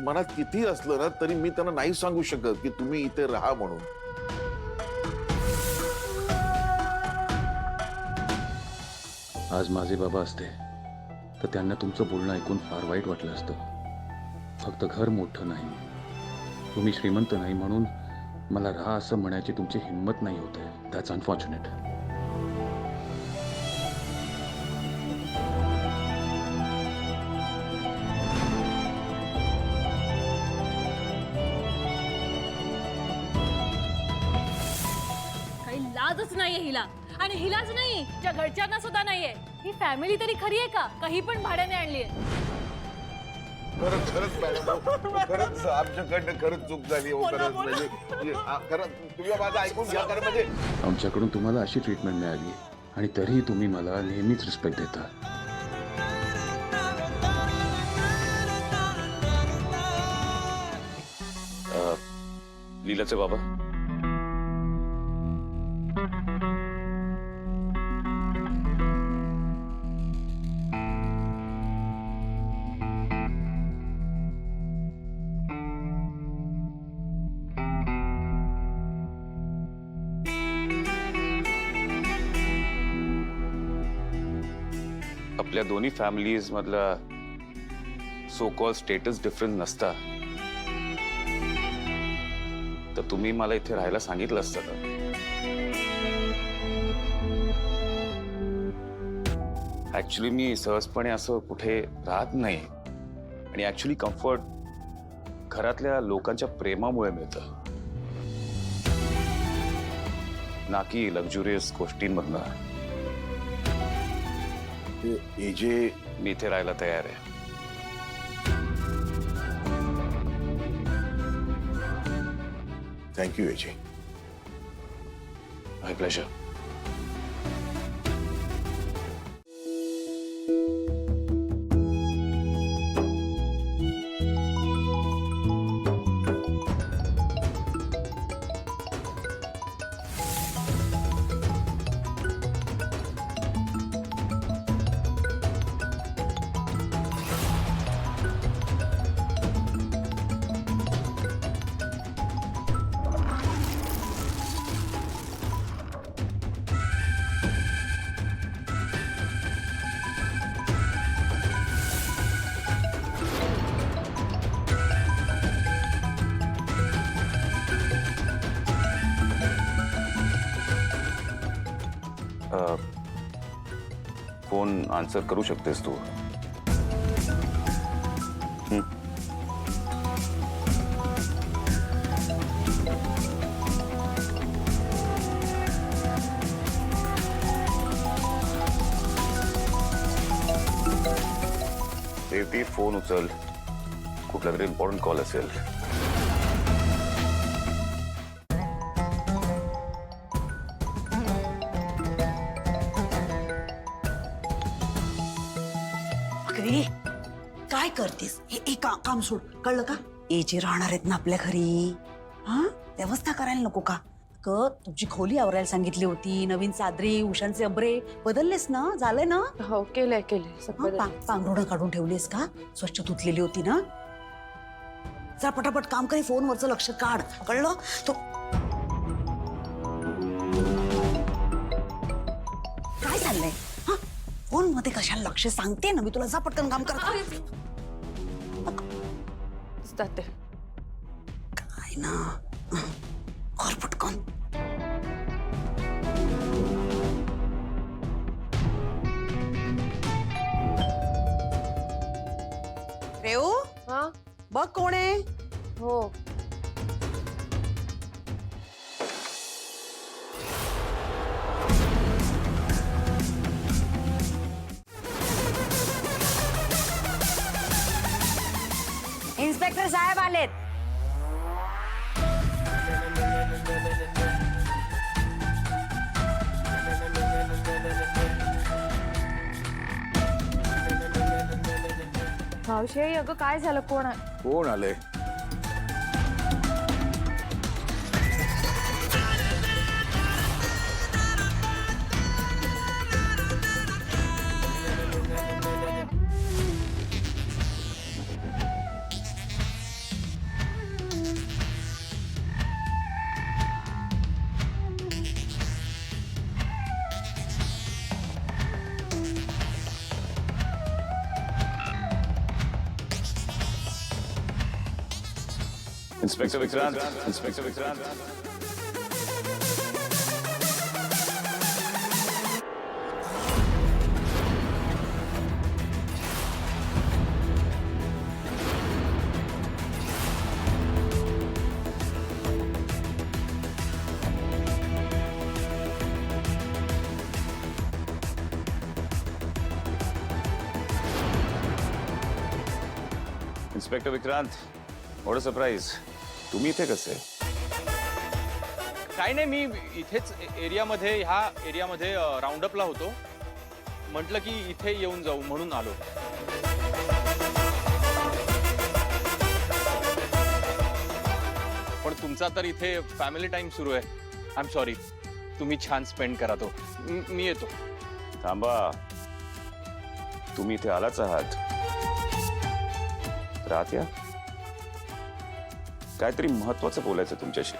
मनात किती असलं ना तरी मी त्यांना नाही सांगू शकत की तुम्ही इथे राहा म्हणून. आज माझे बाबा असते तर त्यांना तुमचं बोलणं ऐकून फार वाईट वाटलं असतं. फक्त घर मोठं नाही, तुम्ही श्रीमंत नाही म्हणून मला राहा असं म्हणायची तुमची हिंमत नाही होते. That's unfortunate. काही लाजच नाहीये हिला, आणि हिलाच नाही ज्या घरच्यांना सुद्धा नाहीये. ही फॅमिली तरी खरी आहे का? काही पण भाड्याने आणलीये. खरंच खरंच मॅडम, खरंच आमच्याकडनं खरंच चूक झाली हो. खरंच म्हणजे खरंच तुम्ही माझं ऐकून घ्या. खरं म्हणजे आमच्याकडून तुम्हाला अशी ट्रीटमेंट मिळाली आणि तरीही तुम्ही मला नेहमीच रिस्पेक्ट देता. लीलाचे बाबा, आपल्या दोन्ही फॅमिलीज मधला सो कॉल स्टेटस डिफरन्स नसता तर तुम्ही मला इथे राहायला सांगितलं असतं का? ऍक्च्युली मी सहजपणे असं कुठे राहत नाही आणि ऍक्च्युली कम्फर्ट घरातल्या लोकांच्या प्रेमामुळे मिळतं, ना की लक्झुरियस गोष्टींमधनं. एजे मी इथे राहायला तयार आहे. Thank you AJ. My pleasure. Phone answer करू शकतेस तू? ती फोन उचल, कुठला तरी इम्पॉर्टंट कॉल असेल. काय करतेस? हे काम सोड, कळलं का? एजे राहणार आहेत ना आपल्या घरी. हा, व्यवस्था करायला नको का? तुझी खोली आवरायला सांगितली होती. नवीन चादरी, उशांचे अब्रे बदललेस ना? झालंय ना? हो, केलंय. पांघरुणं काढून ठेवलीस का? स्वच्छ धुतलेली होती ना? जरा पटापट काम करे, फोनवरचं लक्ष काढ, कळलं? तो काय चाललंय? हा, फोन मध्ये कशाला लक्ष? सांगते ना मी तुला, जा पटकन काम कर. काय ना, कर पटकन. रेऊ, बघ कोण आहे. हो, इन्स्पेक्टर साहेब आलेत. मावशी, अगं काय झालं? कोण आले? Inspector Vikrant, inspector Vikrant. Inspector Vikrant, what a surprise. तुम्ही इथे कसे? काय नाही, मी इथेच एरियामध्ये ह्या एरियामध्ये राऊंडअपला होतो. म्हटलं की इथे येऊन जाऊ म्हणून आलो. पण तुमचा तर इथे फॅमिली टाइम सुरू आहे. I am sorry. तुम्ही छान स्पेंड करा तो. मी येतो. थांबा, तुम्ही इथे आलाच आहात. राहत या. काहीतरी महत्वाचं बोलायचं तुमच्याशी.